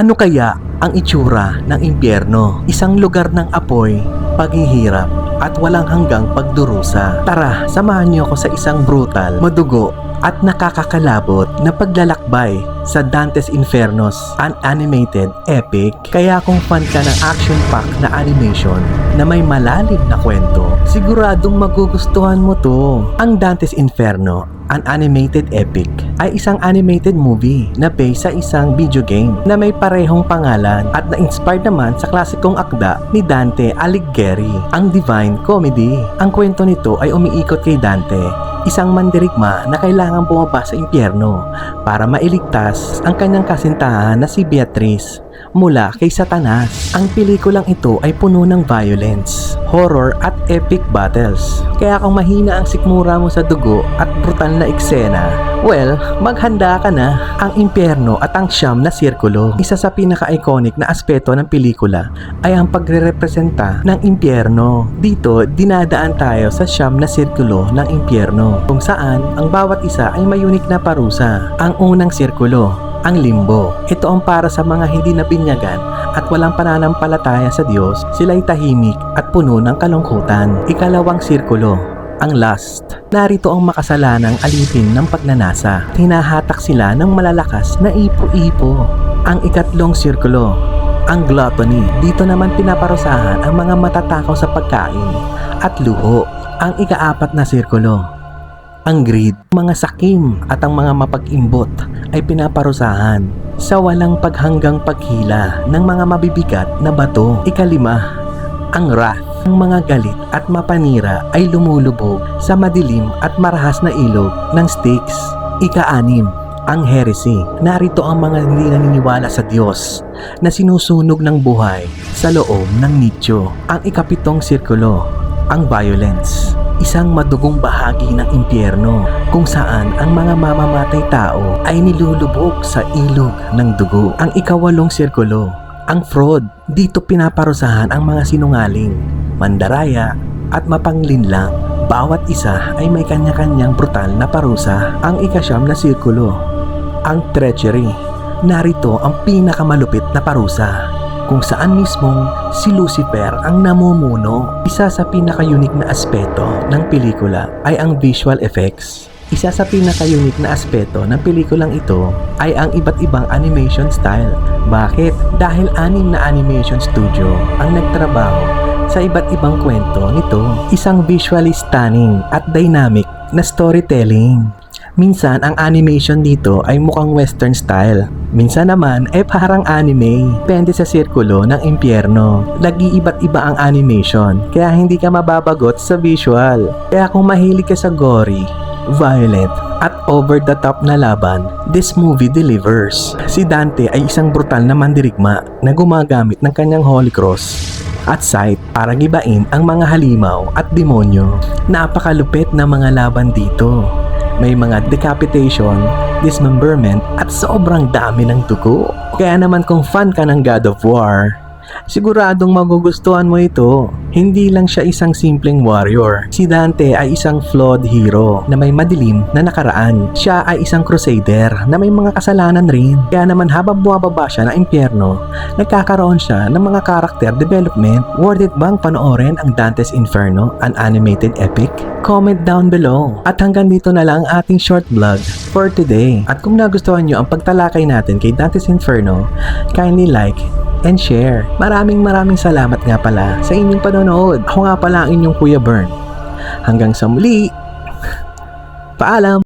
Ano kaya ang itsura ng impyerno? Isang lugar ng apoy, paghihirap, at walang hanggang pagdurusa. Tara, samahan niyo ako sa isang brutal, madugo, at nakakakalabot na paglalakbay sa Dante's Infernos, an animated epic. Kaya kung fan ka ng action-packed na animation na may malalim na kwento, siguradong magugustuhan mo to. Ang Dante's Inferno, an animated epic, ay isang animated movie na based sa isang video game na may parehong pangalan at na-inspired naman sa klasikong akda ni Dante Alighieri, ang Divine Comedy. Ang kwento nito ay umiikot kay Dante, isang mandirigma na kailangang bumaba sa impyerno para mailigtas ang kanyang kasintahan na si Beatrice mula kay Satanas. Ang pelikulang ito ay puno ng violence, horror at epic battles. Kaya kung mahina ang sikmura mo sa dugo at brutal na eksena, well, maghanda ka na. Ang impyerno at ang siyam na sirkulo. Isa sa pinaka-iconic na aspeto ng pelikula ay ang pagre-representa ng impyerno. Dito, dinadaan tayo sa siyam na sirkulo ng impyerno, kung saan ang bawat isa ay may unique na parusa. Ang unang sirkulo, ang limbo. Ito ang para sa mga hindi nabinyagan at walang pananampalataya sa Diyos. Sila'y tahimik at puno ng kalungkutan. Ikalawang sirkulo, ang lust. Narito ang makasalanang alipin ng pagnanasa. Hinahatak sila ng malalakas na ipo-ipo. Ang ikatlong sirkulo, ang gluttony. Dito naman pinaparusahan ang mga matatakaw sa pagkain at luho. Ang ikaapat na sirkulo, ang greed. Mga sakim at ang mga mapag-imbot ay pinaparusahan sa walang paghanggang paghila ng mga mabibigat na bato. Ikalima, ang wrath. Ang mga galit at mapanira ay lumulubog sa madilim at marahas na ilog ng Styx. Ika-anim, ang heresy. Narito ang mga hindi naniniwala sa Diyos na sinusunog ng buhay sa loob ng nicho. Ang ikapitong sirkulo, ang violence. Isang madugong bahagi ng impyerno kung saan ang mga mamamatay tao ay nilulubog sa ilog ng dugo. Ang ikawalong sirkulo, ang fraud. Dito pinaparusahan ang mga sinungaling, mandaraya at mapanglinlang. Bawat isa ay may kanya-kanyang brutal na parusa. Ang ikasyam na sirkulo, ang treachery. Narito ang pinakamalupit na parusa, kung saan mismong si Lucifer ang namumuno. Isa sa pinaka-unique na aspeto ng pelikula ay ang visual effects. Isa sa pinaka-unique na aspeto ng pelikulang ito ay ang iba't ibang animation style. Bakit? Dahil 6 na animation studio ang nagtrabaho sa iba't ibang kwento nito. Isang visually stunning at dynamic na storytelling. Minsan ang animation dito ay mukhang western style. Minsan naman ay parang anime. Depende sa sirkulo ng impyerno. Nag-iiba't iba ang animation, kaya hindi ka mababagot sa visual. Kaya kung mahilig ka sa gory, violent, at over-the-top na laban, this movie delivers. Si Dante ay isang brutal na mandirigma na gumagamit ng kanyang Holy Cross at sight para gibain ang mga halimaw at demonyo. Napakalupit na mga laban dito. May mga decapitation, dismemberment, at sobrang dami ng dugo. Kaya naman kung fan ka ng God of War, siguradong magugustuhan mo ito. Hindi lang siya isang simpleng warrior. Si Dante ay isang flawed hero na may madilim na nakaraan. Siya ay isang crusader na may mga kasalanan rin. Kaya naman habang bumababa siya ng impyerno, nagkakaroon siya ng mga character development. Worth it bang panoorin ang Dante's Inferno, an animated epic? Comment down below. At hanggang dito na lang ating short vlog for today. At kung nagustuhan nyo ang pagtalakay natin kay Dante's Inferno, kindly like and share. Maraming salamat nga pala sa inyong panonood. Ako nga pala ang inyong Kuya Bern. Hanggang sa muli, paalam!